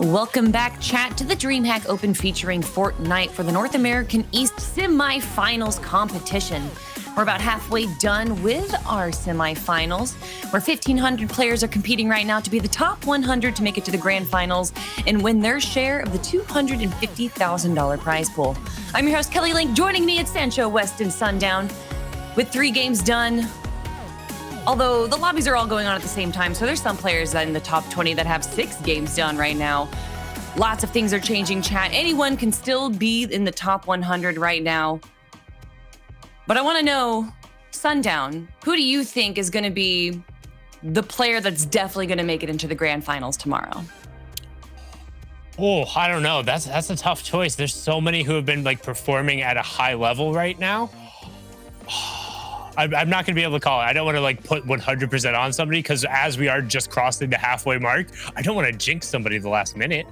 Welcome back, chat, to the DreamHack Open featuring Fortnite for the North American East semifinals competition. We're about halfway done with our semifinals, where 1,500 players are competing right now to be the top 100 to make it to the grand finals and win their share of the $250,000 prize pool. I'm your host, Kelly Link. Joining me at Sancho West and Sundown with 3 games done. Although the lobbies are all going on at the same time, so there's some players in the top 20 that have 6 games done right now. Lots of things are changing, chat. Anyone can still be in the top 100 right now. But I want to know, Sundown, who do you think is going to be the player that's definitely going to make it into the grand finals tomorrow? Oh, I don't know. That's a tough choice. There's so many who have been performing at a high level right now. I'm not going to be able to call it. I don't want to put 100% on somebody because as we are just crossing the halfway mark, I don't want to jinx somebody the last minute.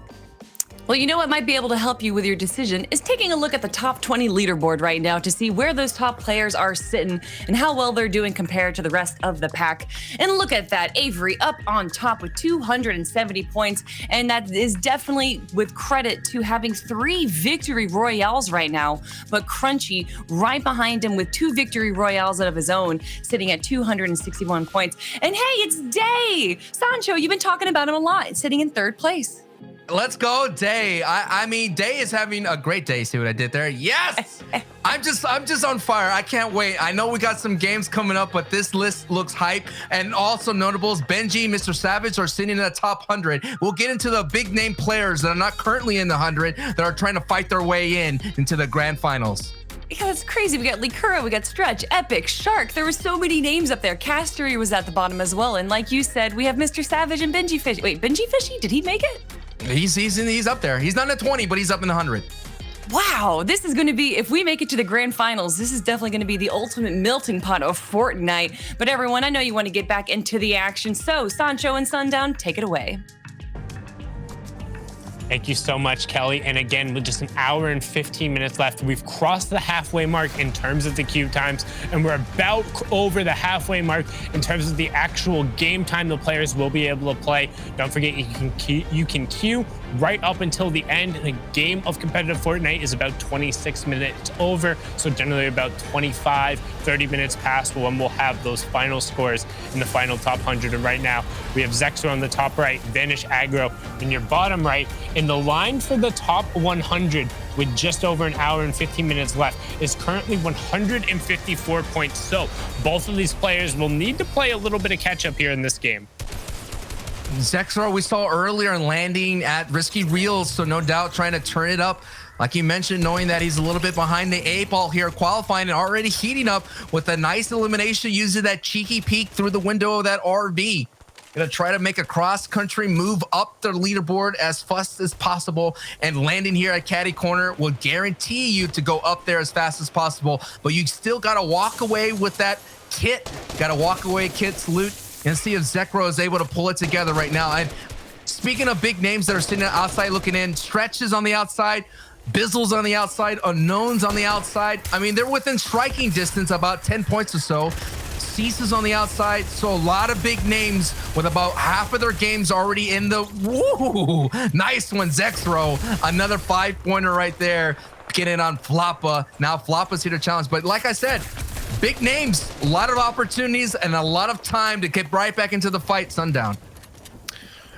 Well, you know what might be able to help you with your decision is taking a look at the top 20 leaderboard right now to see where those top players are sitting and how well they're doing compared to the rest of the pack. And look at that, Avery up on top with 270 points. And that is definitely with credit to having 3 victory royales right now. But Crunchy right behind him with 2 victory royales out of his own, sitting at 261 points. And hey, it's Day! Sancho, you've been talking about him a lot, sitting in 3rd place. Let's go, Day. I mean, Day is having a great day. See what I did there? Yes! I'm just on fire. I can't wait. I know we got some games coming up, but this list looks hype. And also notables, Benji, Mr. Savage are sitting in the top 100. We'll get into the big name players that are not currently in the 100 that are trying to fight their way into the grand finals. Yeah, that's crazy. We got Likura, we got Stretch, Epic, Shark. There were so many names up there. Castery was at the bottom as well. And like you said, we have Mr. Savage and Benji Fishy. Wait, Benji Fishy? Did he make it? He's up there. He's not in the 20, but he's up in the 100. Wow, this is going to be, if we make it to the grand finals, this is definitely going to be the ultimate melting pot of Fortnite. But everyone, I know you want to get back into the action. So Sancho and Sundown, take it away. Thank you so much, Kelly. And again, with just an hour and 15 minutes left, we've crossed the halfway mark in terms of the queue times, and we're about over the halfway mark in terms of the actual game time the players will be able to play. Don't forget, you can queue right up until the end. The game of competitive Fortnite is about 26 minutes over, so generally about 30 minutes past when we'll have those final scores in the final top 100. And right now, we have Zexor on the top right, Vanish Aggro in your bottom right. In the line for the top 100 with just over an hour and 15 minutes left is currently 154 points. So both of these players will need to play a little bit of catch up here in this game. Zexor, we saw earlier landing at Risky Reels, so no doubt trying to turn it up. Like you mentioned, knowing that he's a little bit behind the 8 ball here, qualifying and already heating up with a nice elimination using that cheeky peek through the window of that RV. Gonna try to make a cross-country move up the leaderboard as fast as possible, and landing here at Caddy Corner will guarantee you to go up there as fast as possible, but you still gotta walk away with that kit. Gotta walk away kit's loot and see if Zekro is able to pull it together right now. And speaking of big names that are sitting outside looking in, Stretch is on the outside, Bizzle's on the outside, Unknown's on the outside. I mean, they're within striking distance, about 10 points or so. Cease is on the outside, so a lot of big names with about half of their games already in the... Woo! Nice one, Zexro. Another 5-pointer right there. Getting on Floppa. Now Floppa's here to challenge, but like I said, big names, a lot of opportunities, and a lot of time to get right back into the fight, Sundown.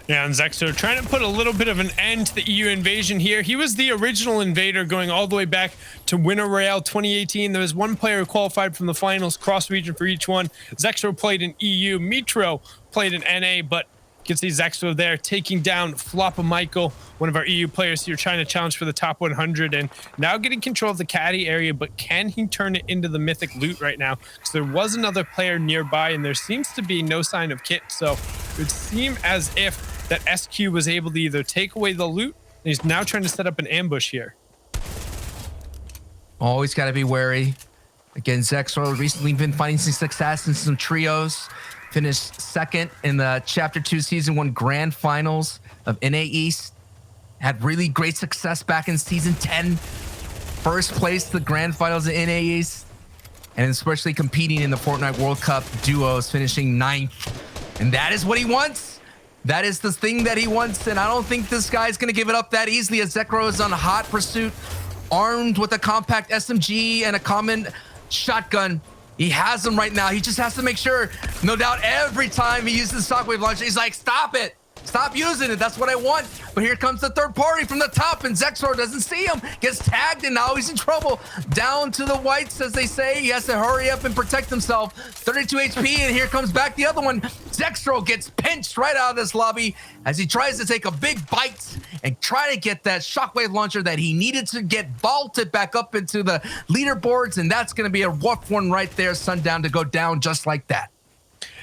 Yeah, and Zexo trying to put a little bit of an end to the EU invasion here. He was the original invader going all the way back to Winter Royale 2018. There was one player who qualified from the finals, cross-region for each one. Zexo played in EU. Mitro played in NA, but you can see Zexo there taking down Floppa Michael, one of our EU players here trying to challenge for the top 100 and now getting control of the caddy area, but can he turn it into the mythic loot right now? Because there was another player nearby and there seems to be no sign of kit. So it would seem as if that SQ was able to either take away the loot and he's now trying to set up an ambush here. Always got to be wary. Again, Zexo recently been finding some success in some trios. Finished 2nd in the Chapter 2 Season 1 Grand Finals of NA East. Had really great success back in Season 10. First place to the Grand Finals of NA East. And especially competing in the Fortnite World Cup duos, finishing 9th. And that is what he wants. That is the thing that he wants, and I don't think this guy's gonna give it up that easily, as Zekro is on hot pursuit, armed with a compact SMG and a common shotgun. He has them right now. He just has to make sure. No doubt every time he uses the shockwave launcher, he's like, stop it. Stop using it. That's what I want. But here comes the third party from the top, and Zexor doesn't see him. Gets tagged, and now he's in trouble. Down to the whites, as they say. He has to hurry up and protect himself. 32 HP, and here comes back the other one. Zexor gets pinched right out of this lobby as he tries to take a big bite and try to get that shockwave launcher that he needed to get vaulted back up into the leaderboards, and that's going to be a rough one right there. Sundown to go down just like that.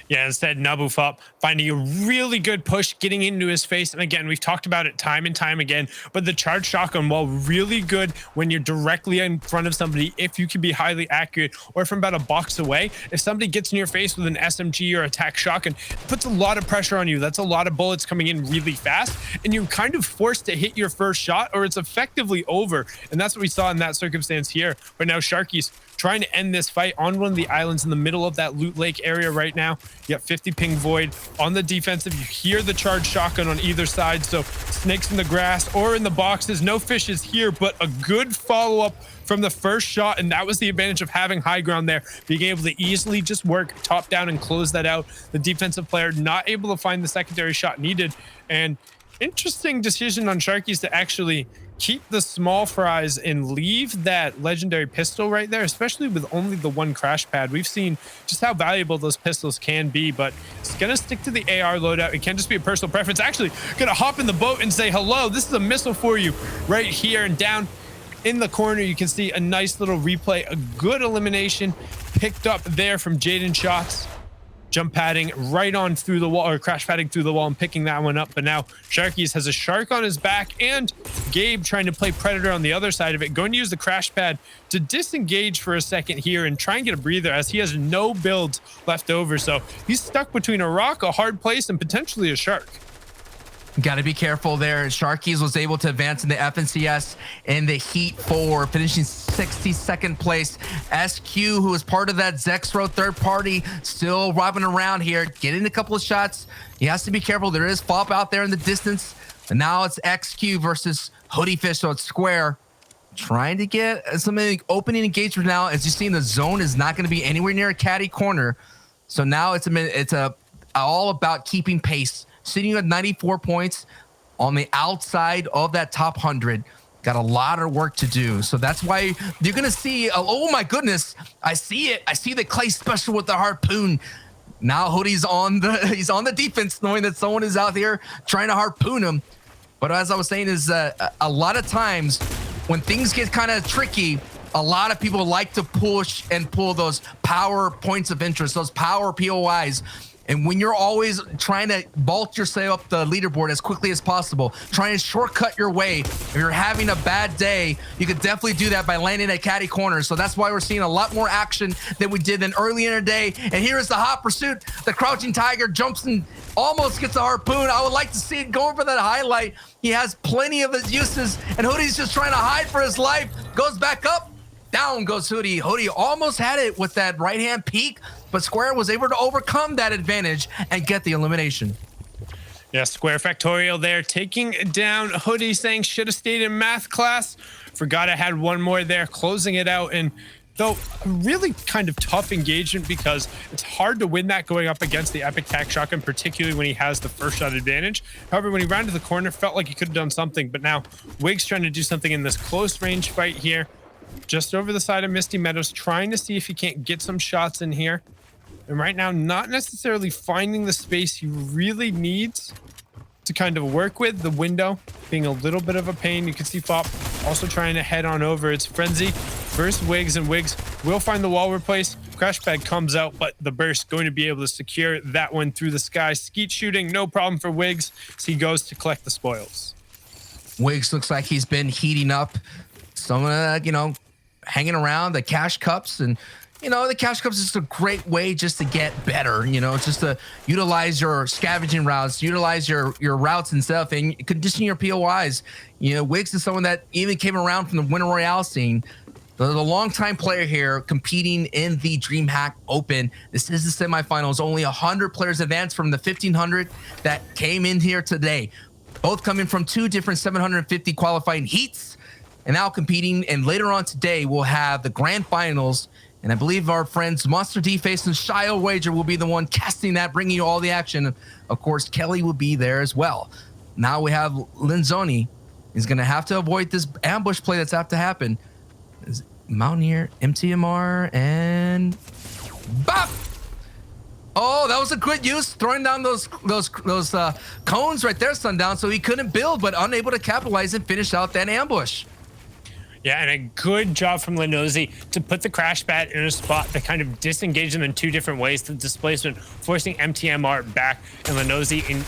Yeah, instead, Nabufop finding a really good push, getting into his face. And again, we've talked about it time and time again, but the charged shotgun, while really good when you're directly in front of somebody, if you can be highly accurate, or from about a box away, if somebody gets in your face with an SMG or attack shotgun, it puts a lot of pressure on you. That's a lot of bullets coming in really fast, and you're kind of forced to hit your first shot, or it's effectively over. And that's what we saw in that circumstance here. But now Sharky's trying to end this fight on one of the islands in the middle of that loot lake area right now. You got 50 ping Void on the defensive. You hear the charged shotgun on either side, so snakes in the grass or in the boxes. No fishes here, but a good follow-up from the first shot, and that was the advantage of having high ground there, being able to easily just work top down and close that out. The defensive player not able to find the secondary shot needed, and interesting decision on Sharky's to actually keep the small fries and leave that legendary pistol right there, especially with only the one crash pad. We've seen just how valuable those pistols can be, but it's gonna stick to the AR loadout. It can't just be a personal preference. Actually gonna hop in the boat and say hello. This is a missile for you right here, and down in the corner you can see a nice little replay, a good elimination picked up there from Jaden Shots. Jump padding right on through the wall, or crash padding through the wall and picking that one up. But now Sharky's has a shark on his back, and Gabe trying to play Predator on the other side of it, going to use the crash pad to disengage for a second here and try and get a breather, as he has no builds left over. So he's stuck between a rock, a hard place, and potentially a shark. Got to be careful there. Sharkies was able to advance in the FNCS in the Heat 4, finishing 62nd place. SQ, who is part of that Zexro third party, still robbing around here, getting a couple of shots. He has to be careful. There is Fop out there in the distance. And now it's XQ versus Hoodie Fish, so it's square. Trying to get some opening engagement now. As you see, the zone is not going to be anywhere near a caddy corner. So now it's all about keeping pace. Sitting at 94 points on the outside of that top 100. Got a lot of work to do. So that's why you're going to see, oh my goodness, I see it. I see the Clay special with the harpoon. Now Hoodie's he's on the defense, knowing that someone is out here trying to harpoon him. But as I was saying, is a lot of times when things get kind of tricky, a lot of people like to push and pull those power points of interest, those power POIs. And when you're always trying to vault yourself up the leaderboard as quickly as possible, trying to shortcut your way, if you're having a bad day, you could definitely do that by landing at caddy corners. So that's why we're seeing a lot more action than we did than early in the day. And here is the hot pursuit. The crouching tiger jumps and almost gets a harpoon. I would like to see it going for that highlight. He has plenty of his uses, and Hoodie's just trying to hide for his life. Goes back up. Down goes Hoodie. Hoodie almost had it with that right-hand peek, but Square was able to overcome that advantage and get the elimination. Yeah, Square Factorial there, taking down Hoodie, saying should have stayed in math class. Forgot I had one more there, closing it out. And though a really kind of tough engagement, because it's hard to win that going up against the Epic Tac Shotgun, particularly when he has the first shot advantage. However, when he rounded the corner, felt like he could have done something. But now Wig's trying to do something in this close range fight here. Just over the side of Misty Meadows, trying to see if he can't get some shots in here. And right now, not necessarily finding the space he really needs to kind of work with. The window being a little bit of a pain. You can see Fop also trying to head on over. It's Frenzy versus Wiggs, and Wiggs will find the wall replace. Crash pad comes out, but the burst going to be able to secure that one through the sky. Skeet shooting, no problem for Wiggs, as he goes to collect the spoils. Wiggs looks like he's been heating up. Some hanging around the cash cups, and the cash cups is just a great way just to get better, just to utilize your scavenging routes, utilize your routes and stuff, and condition your POIs. Wiggs is someone that even came around from the Winter Royale scene. the longtime player here competing in the DreamHack Open. This is the semifinals. Only 100 players advanced from the 1,500 that came in here today. Both coming from 2 different 750 qualifying heats and now competing. And later on today, we'll have the grand finals. And I believe our friends Monster D-Face and Shio Wager will be the one casting that, bringing you all the action. Of course, Kelly will be there as well. Now we have Linzoni. He's going to have to avoid this ambush play that's have to happen. Mountaineer, MTMR, and bop! Oh, that was a good use, throwing down those cones right there, Sundown, so he couldn't build, but unable to capitalize and finish out that ambush. Yeah, and a good job from Lenosi to put the crash pad in a spot that kind of disengaged them in 2 different ways. The displacement forcing MTMR back, and Lenosi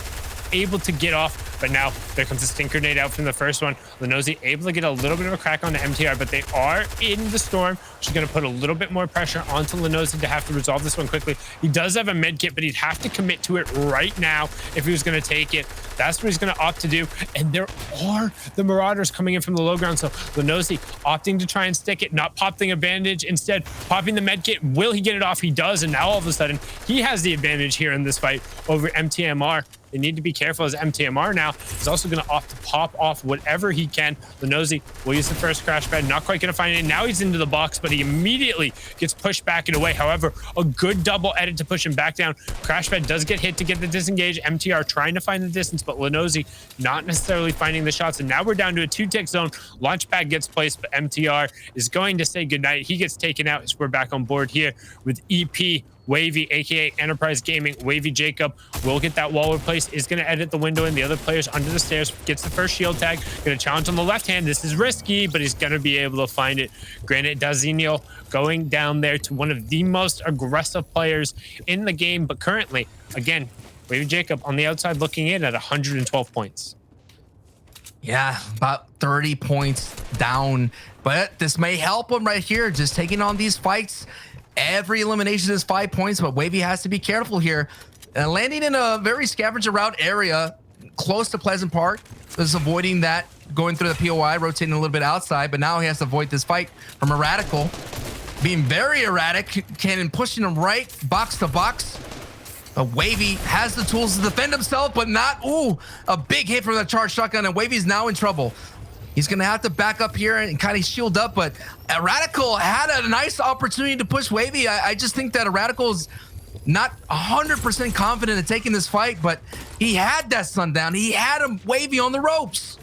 able to get off, but now there comes a stink grenade out from the first one. Lenosi able to get a little bit of a crack on the MTR, but they are in the storm, which is going to put a little bit more pressure onto Lenosi to have to resolve this one quickly. He does have a med kit, but he'd have to commit to it right now if he was going to take it. That's what he's going to opt to do. And there are the Marauders coming in from the low ground, so Lenosi opting to try and stick it, not popping a bandage, instead popping the med kit. Will he get it off? He does, and now all of a sudden he has the advantage here in this fight over MTMR. They need to be careful, as MTMR now is also going to opt to pop off whatever he can. Lenosi will use the first crash pad, not quite going to find it. Now he's into the box, but he immediately gets pushed back and away. However, a good double edit to push him back down. Crash pad does get hit to get the disengage. MTR trying to find the distance, but Lenosi not necessarily finding the shots. And now we're down to a 2-tick zone. Launch pad gets placed, but MTR is going to say goodnight. He gets taken out as we're back on board here with EP. Wavy, aka Enterprise Gaming. Wavy Jacob will get that wall replaced, is going to edit the window, and the other players under the stairs. Gets the first shield tag, going to challenge on the left hand. This is risky, but he's going to be able to find it. Granted, Dazinho going down there to one of the most aggressive players in the game, but currently, again, Wavy Jacob on the outside looking in at 112 points. Yeah, about 30 points down, but this may help him right here, just taking on these fights. Every elimination is 5 points, but Wavy has to be careful here. Landing in a very scavenger route area close to Pleasant Park is avoiding that, going through the POI, rotating a little bit outside, but now he has to avoid this fight from a Radical. Being very erratic, Cannon pushing him right, box to box. Wavy has the tools to defend himself, but not, ooh, a big hit from the charged shotgun, and Wavy's now in trouble. He's going to have to back up here and kind of shield up, but Radical had a nice opportunity to push Wavy. I just think that Radical's not 100% confident in taking this fight, but he had that Sundown. He had him Wavy on the ropes.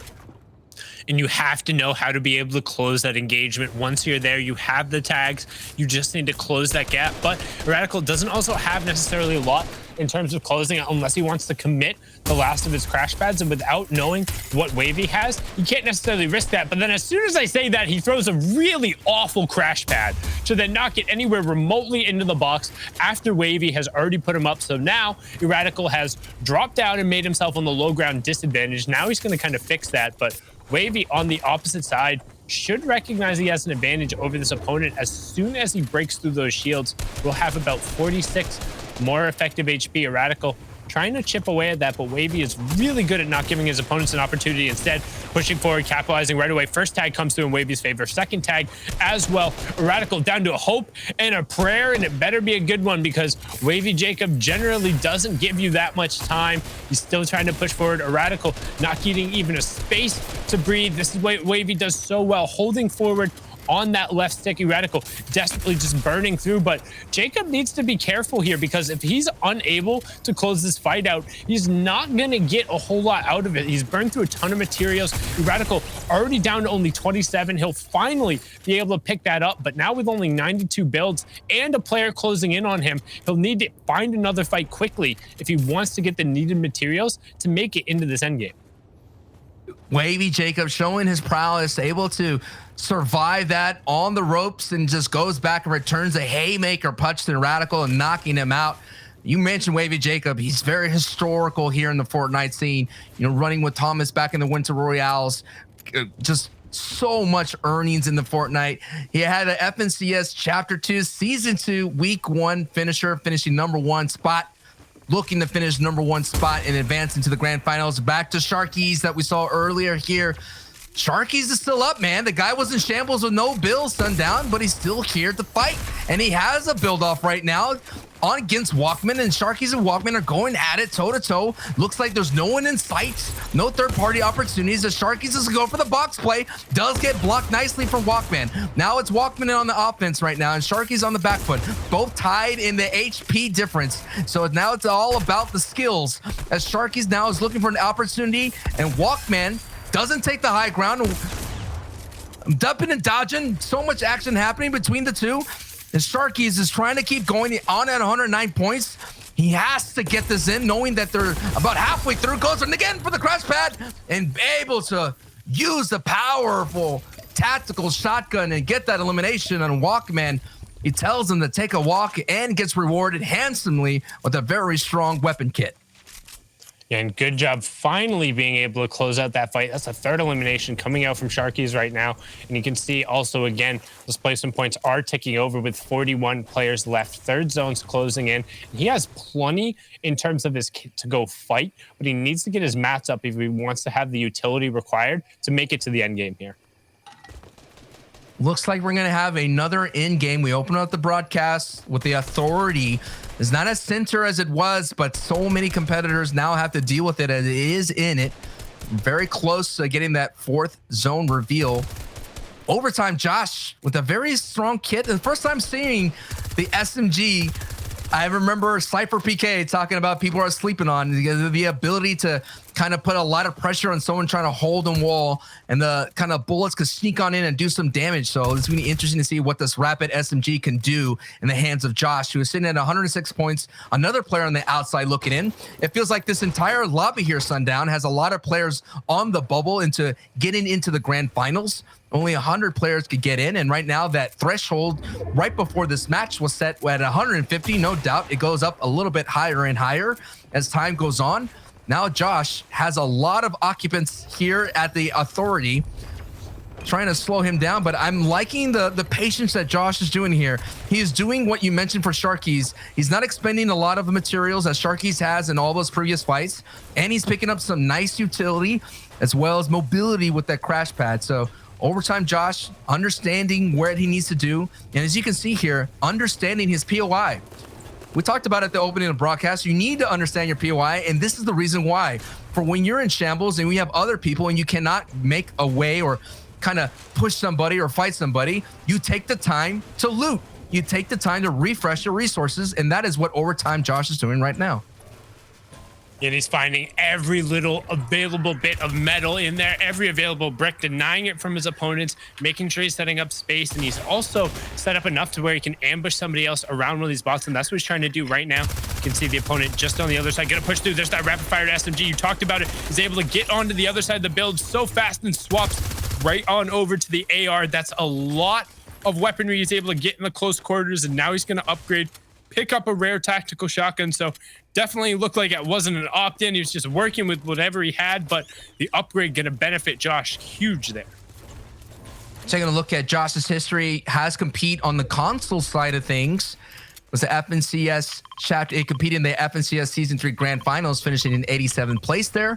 And you have to know how to be able to close that engagement. Once you're there, you have the tags. You just need to close that gap. But Radical doesn't also have necessarily a lot in terms of closing it unless he wants to commit the last of his crash pads. And without knowing what Wavy has, you can't necessarily risk that. But then as soon as I say that, he throws a really awful crash pad to then not get anywhere remotely into the box after Wavy has already put him up. So now Radical has dropped down and made himself on the low ground disadvantage. Now he's going to kind of fix that. But Wavy on the opposite side should recognize he has an advantage over this opponent. As soon as he breaks through those shields, we'll have about 46 more effective HP. Radical trying to chip away at that, but Wavy is really good at not giving his opponents an opportunity. Instead, pushing forward, capitalizing right away. First tag comes through in Wavy's favor. Second tag as well. Radical down to a hope and a prayer, and it better be a good one because Wavy Jacob generally doesn't give you that much time. He's still trying to push forward. Radical not getting even a space to breathe. This is what Wavy does so well, holding forward on that left sticky. Radical desperately just burning through, but Jacob needs to be careful here because if he's unable to close this fight out, he's not gonna get a whole lot out of it. He's burned through a ton of materials. Radical already down to only 27. He'll finally be able to pick that up, but now with only 92 builds and a player closing in on him, he'll need to find another fight quickly if he wants to get the needed materials to make it into this endgame. Wavy Jacob showing his prowess, able to survive that on the ropes and just goes back and returns a haymaker punch to Radical and knocking him out. You mentioned Wavy Jacob. He's very historical here in the Fortnite scene, you know, running with Thomas back in the Winter Royales. Just so much earnings in the Fortnite. He had an FNCS Chapter 2 Season 2 Week 1 finisher, finishing #1 spot. Looking to finish #1 spot and advance into the grand finals. Back to Sharkies that we saw earlier here. Sharky's is still up, man. The guy was in shambles with no build, Sundown, but he's still here to fight. And he has a build off right now on against Walkman, and Sharky's and Walkman are going at it toe to toe. Looks like there's no one in sight, no third party opportunities. The Sharky's is go for the box play, does get blocked nicely from Walkman. Now it's Walkman on the offense right now, and Sharky's on the back foot, both tied in the HP difference. So now it's all about the skills, as Sharky's now is looking for an opportunity, and Walkman doesn't take the high ground. I'm dumping and dodging, so much action happening between the two. And Sharky's is trying to keep going on at 109 points. He has to get this in, knowing that they're about halfway through. Goes in again for the crash pad and able to use the powerful tactical shotgun and get that elimination on Walkman. He tells him to take a walk and gets rewarded handsomely with a very strong weapon kit. And good job finally being able to close out that fight. That's a third elimination coming out from Sharky's right now. And you can see also, again, those placement points are ticking over with 41 players left. Third zone's closing in. He has plenty in terms of his kit to go fight, but he needs to get his mats up if he wants to have the utility required to make it to the end game here. Looks like we're going to have another in-game. We open up the broadcast with the Authority. It's not as center as it was, but so many competitors now have to deal with it as it is in it. Very close to getting that fourth zone reveal. Overtime, Josh with a very strong kit. The first time seeing the SMG, I remember Cypher PK talking about people are sleeping on the ability to kind of put a lot of pressure on someone trying to hold them wall, and the kind of bullets could sneak on in and do some damage. So it's going to be interesting to see what this rapid SMG can do in the hands of Josh, who is sitting at 106 points. Another player on the outside looking in. It feels like this entire lobby here, Sundown, has a lot of players on the bubble into getting into the grand finals. Only 100 players could get in, and right now that threshold right before this match was set at 150. No doubt it goes up a little bit higher and higher as time goes on. Now Josh has a lot of occupants here at the Authority, trying to slow him down, but I'm liking the patience that Josh is doing here. He is doing what you mentioned for Sharky's. He's not expending a lot of the materials that Sharky's has in all those previous fights, and he's picking up some nice utility as well as mobility with that crash pad. So overtime, Josh understanding where he needs to do, and as you can see here, understanding his POI. We talked about at the opening of the broadcast, you need to understand your POI, and this is the reason why. For when you're in shambles and we have other people and you cannot make a way or kind of push somebody or fight somebody, you take the time to loot. You take the time to refresh your resources, and that is what overtime Josh is doing right now. And he's finding every little available bit of metal in there, every available brick, denying it from his opponents, making sure he's setting up space. And he's also set up enough to where he can ambush somebody else around one of these bots. And that's what he's trying to do right now. You can see the opponent just on the other side, gonna push through. There's that rapid fire SMG. You talked about it. He's able to get onto the other side of the build so fast and swaps right on over to the AR. That's a lot of weaponry he's able to get in the close quarters. And now he's gonna upgrade, pick up a rare tactical shotgun. So definitely looked like it wasn't an opt-in. He was just working with whatever he had, but the upgrade going to benefit Josh huge there. Taking a look at Josh's history, has compete on the console side of things. Was the FNCS chapter, it competed in the FNCS Season 3 Grand Finals, finishing in 87th place there.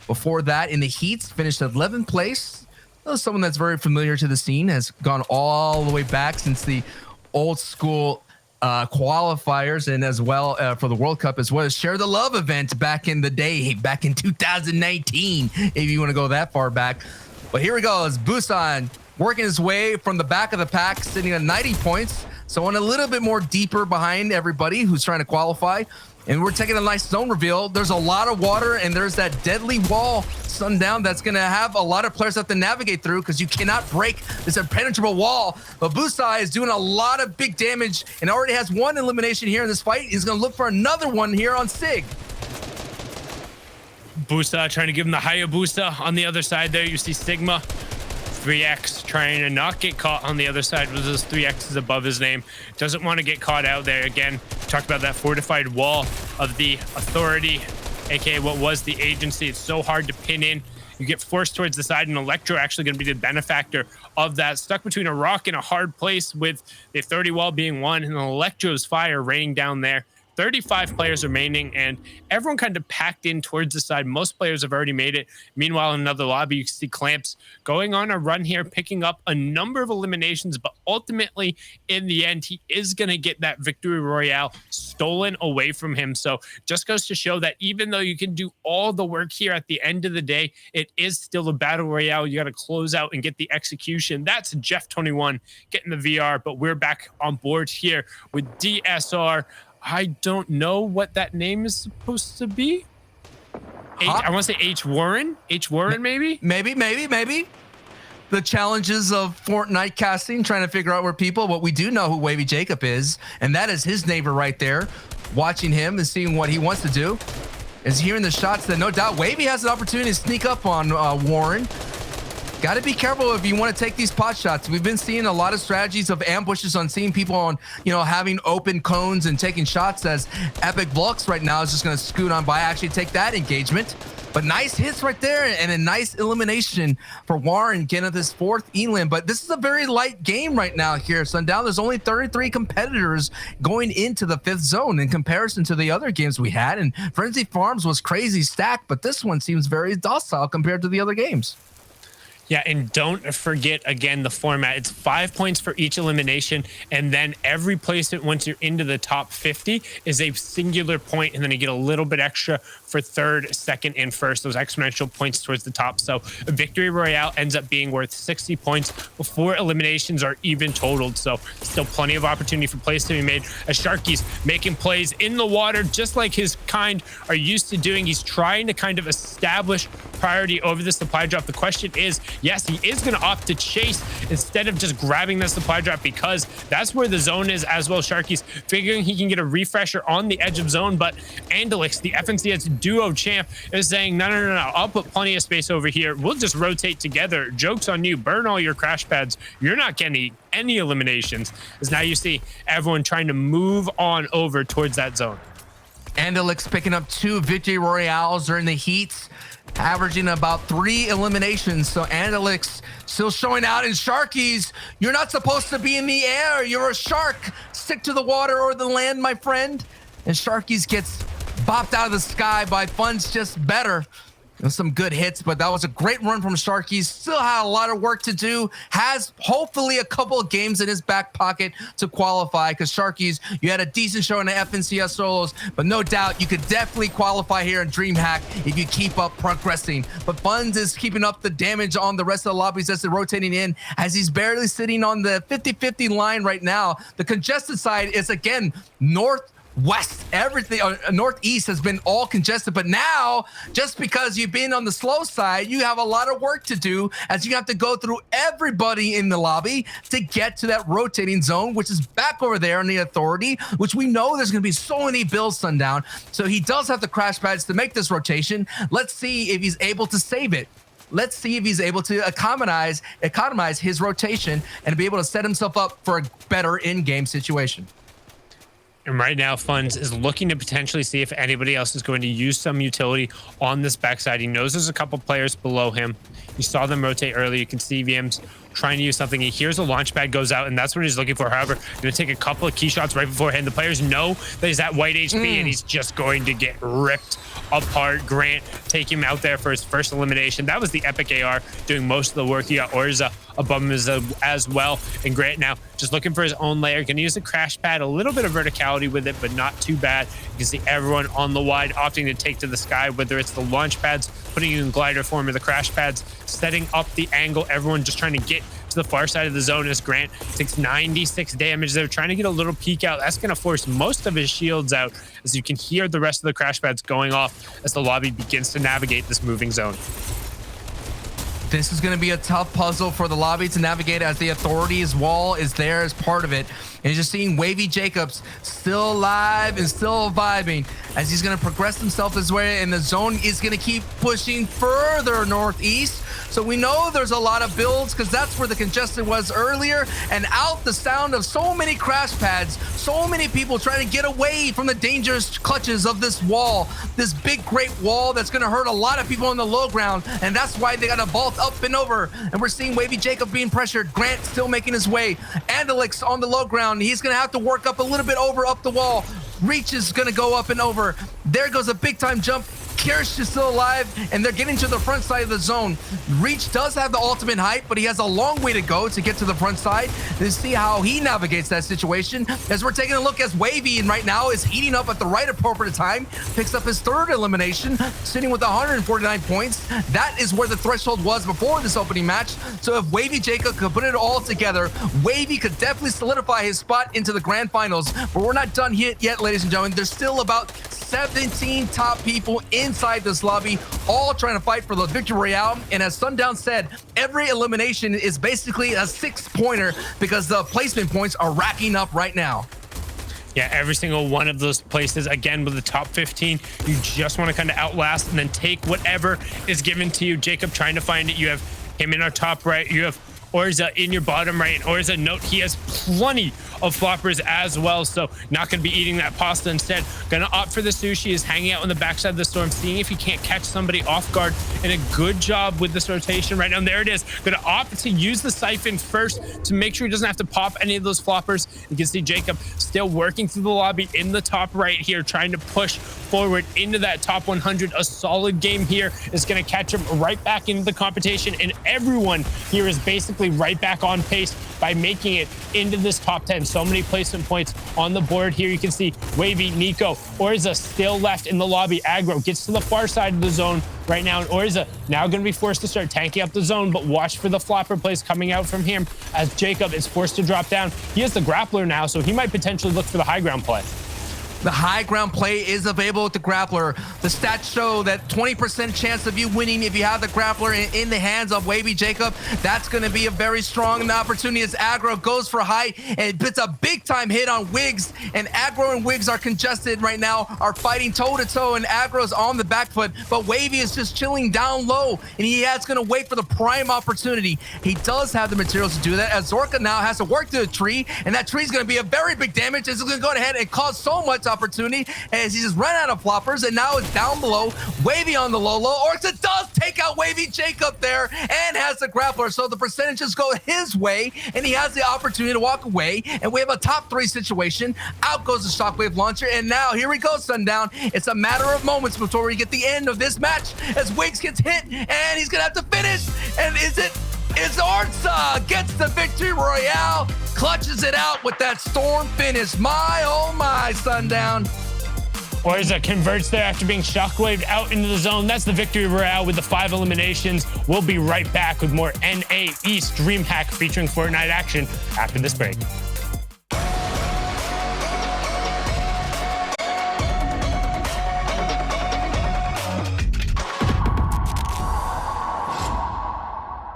Before that, in the heats, finished 11th place. Someone that's very familiar to the scene, has gone all the way back since the old school qualifiers, and as well for the World Cup, as well as Share the Love event back in the day, back in 2019, if you want to go that far back. But here we go, as Busan working his way from the back of the pack, sitting at 90 points. So on a little bit more deeper behind everybody who's trying to qualify. And we're taking a nice zone reveal. There's a lot of water, and there's that deadly wall, Sundown, that's going to have a lot of players have to navigate through, because you cannot break this impenetrable wall. But Busai is doing a lot of big damage and already has one elimination here in this fight. He's going to look for another one here on Sig. Busa trying to give him the Hayabusa on the other side there. You see Sigma 3X trying to not get caught on the other side with those 3X's above his name. Doesn't want to get caught out there. Again, talked about that fortified wall of the Authority, aka what was the agency. It's so hard to pin in. You get forced towards the side, and Electro actually going to be the benefactor of that. Stuck between a rock and a hard place, with the Authority wall being one, and Electro's fire raining down there. 35 players remaining, and everyone kind of packed in towards the side. Most players have already made it. Meanwhile, in another lobby, you can see Clamps going on a run here, picking up a number of eliminations, but ultimately, in the end, he is going to get that victory royale stolen away from him. So just goes to show that even though you can do all the work here, at the end of the day, it is still a battle royale. You got to close out and get the execution. That's Jeff21 getting the VR, but we're back on board here with DSR. I don't know what that name is supposed to be. I want to say H. Warren. H. Warren, maybe? Maybe. The challenges of Fortnite casting, trying to figure out where people, but we do know who Wavy Jacob is, and that is his neighbor right there, watching him and seeing what he wants to do. Is hearing the shots that no doubt Wavy has an opportunity to sneak up on Warren. Got to be careful if you want to take these pot shots. We've been seeing a lot of strategies of ambushes on seeing people on, having open cones and taking shots, as Epic Blux right now is just going to scoot on by, actually take that engagement. But nice hits right there and a nice elimination for Warren getting this 4th elim. But this is a very light game right now here, Sundown. There's only 33 competitors going into the 5th zone in comparison to the other games we had. And Frenzy Farms was crazy stacked, but this one seems very docile compared to the other games. Yeah, and don't forget, again, the format. It's 5 points for each elimination, and then every placement once you're into the top 50 is a singular point, and then you get a little bit extra for 3rd, 2nd, and 1st, those exponential points towards the top. So a victory royale ends up being worth 60 points before eliminations are even totaled. So still plenty of opportunity for plays to be made, as Sharky's making plays in the water, just like his kind are used to doing. He's trying to kind of establish priority over the supply drop. The question is, yes, he is going to opt to chase instead of just grabbing the supply drop, because that's where the zone is as well. Sharky's figuring he can get a refresher on the edge of zone, but Andelix, the FNCS duo champ, is saying, no, I'll put plenty of space over here. We'll just rotate together. Joke's on you. Burn all your crash pads. You're not getting any eliminations. As now you see everyone trying to move on over towards that zone. Andelix picking up 2 victory royales during the heats, averaging about 3 eliminations. So Andelix still showing out. And Sharkies, you're not supposed to be in the air. You're a shark. Stick to the water or the land, my friend. And Sharkies gets bopped out of the sky by Fun's Just Better. Some good hits, but that was a great run from Sharky. Still had a lot of work to do. Has hopefully a couple of games in his back pocket to qualify, because Sharkies, you had a decent show in the FNCS solos, but no doubt you could definitely qualify here in DreamHack if you keep up progressing. But Funds is keeping up the damage on the rest of the lobbies as they're rotating in, as he's barely sitting on the 50-50 line right now. The congested side is, again, northwest, everything northeast has been all congested, but now, just because you've been on the slow side, you have a lot of work to do, as you have to go through everybody in the lobby to get to that rotating zone, which is back over there in the Authority, which we know there's going to be so many builds, Sundown. So he does have the crash pads to make this rotation. Let's see if he's able to save it. Let's see if he's able to economize his rotation and be able to set himself up for a better in-game situation. And right now, Funds is looking to potentially see if anybody else is going to use some utility on this backside. He knows there's a couple players below him. You saw them rotate earlier. You can see VM's trying to use something. He hears a launch pad goes out, and that's what he's looking for. However, going to take a couple of key shots right beforehand. The players know that he's at white HP, and he's just going to get ripped apart. Grant take him out there for his first elimination. That was the Epic AR doing most of the work. He got Orza above him as well. And Grant now just looking for his own layer. Going to use the crash pad, a little bit of verticality with it, but not too bad. You can see everyone on the wide opting to take to the sky, whether it's the launch pads, putting you in glider form, or the crash pads, setting up the angle. Everyone just trying to get to the far side of the zone, as Grant takes 96 damage. They're trying to get a little peek out. That's going to force most of his shields out, as you can hear the rest of the crash pads going off as the lobby begins to navigate this moving zone. This is going to be a tough puzzle for the lobby to navigate, as the Authority's wall is there as part of it. And you're just seeing Wavy Jacobs still alive and still vibing, as he's going to progress himself this way, and the zone is going to keep pushing further northeast. So we know there's a lot of builds, because that's where the congested was earlier. And out the sound of so many crash pads, so many people trying to get away from the dangerous clutches of this wall, this big, great wall that's going to hurt a lot of people on the low ground. And that's why they got to vault up and over. And we're seeing Wavy Jacob being pressured. Grant still making his way. Andelix on the low ground. He's going to have to work up a little bit over up the wall. Reach is gonna go up and over. There goes a big time jump. Kirsch is still alive, and they're getting to the front side of the zone. Reach does have the ultimate height, but he has a long way to go to get to the front side. Let's see how he navigates that situation. As we're taking a look as Wavy right now is heating up at the right appropriate time, picks up his third elimination, sitting with 149 points. That is where the threshold was before this opening match. So if Wavy Jacob could put it all together, Wavy could definitely solidify his spot into the grand finals. But we're not done yet, ladies and gentlemen. There's still about 17 top people inside this lobby, all trying to fight for the victory royale. And as Sundown said, every elimination is basically a 6-pointer because the placement points are racking up right now. Yeah, every single one of those places, again, with the top 15, you just want to kind of outlast and then take whatever is given to you. Jacob trying to find it. You have him in our top right. You have Orza in your bottom right. And Orza, note, he has plenty of floppers as well, so not going to be eating that pasta. Instead, going to opt for the sushi, is hanging out on the backside of the storm, seeing if he can't catch somebody off guard, and a good job with this rotation right now. And there it is. Going to opt to use the siphon first to make sure he doesn't have to pop any of those floppers. You can see Jacob still working through the lobby in the top right here, trying to push forward into that top 100. A solid game here is going to catch him right back into the competition, and everyone here is basically right back on pace by making it into this top 10. So many placement points on the board here. You can see Wavy, Nico, Orza still left in the lobby. Aggro gets to the far side of the zone right now, and Orza now going to be forced to start tanking up the zone, but watch for the flopper plays coming out from him as Jacob is forced to drop down. He has the grappler now, so he might potentially look for the high ground play. The high ground play is available with the grappler. The stats show that 20% chance of you winning if you have the grappler in the hands of Wavy Jacob. That's going to be a very strong opportunity as Aggro goes for high and puts a big time hit on Wiggs. And Aggro and Wiggs are congested right now, are fighting toe to toe, and Aggro's on the back foot. But Wavy is just chilling down low, and he is going to wait for the prime opportunity. He does have the materials to do that, as Zorka now has to work to a tree, and that tree is going to be a very big damage. It's going to go ahead and cause so much opportunity as he just ran out of floppers, and now it's down below. Wavy on the low. Orxa does take out Wavy Jacob there and has the grappler, so the percentages go his way, and he has the opportunity to walk away. And we have a top 3 situation. Out goes the shockwave launcher, and now here we go, Sundown. It's a matter of moments before we get the end of this match as Wiggs gets hit, and he's gonna have to finish. And it's Orxa gets the victory royale, clutches it out with that storm finish. My, oh my, Sundown. Orza converts there after being shockwaved out into the zone. That's the victory royale with the 5 eliminations. We'll be right back with more NA East DreamHack featuring Fortnite action after this break.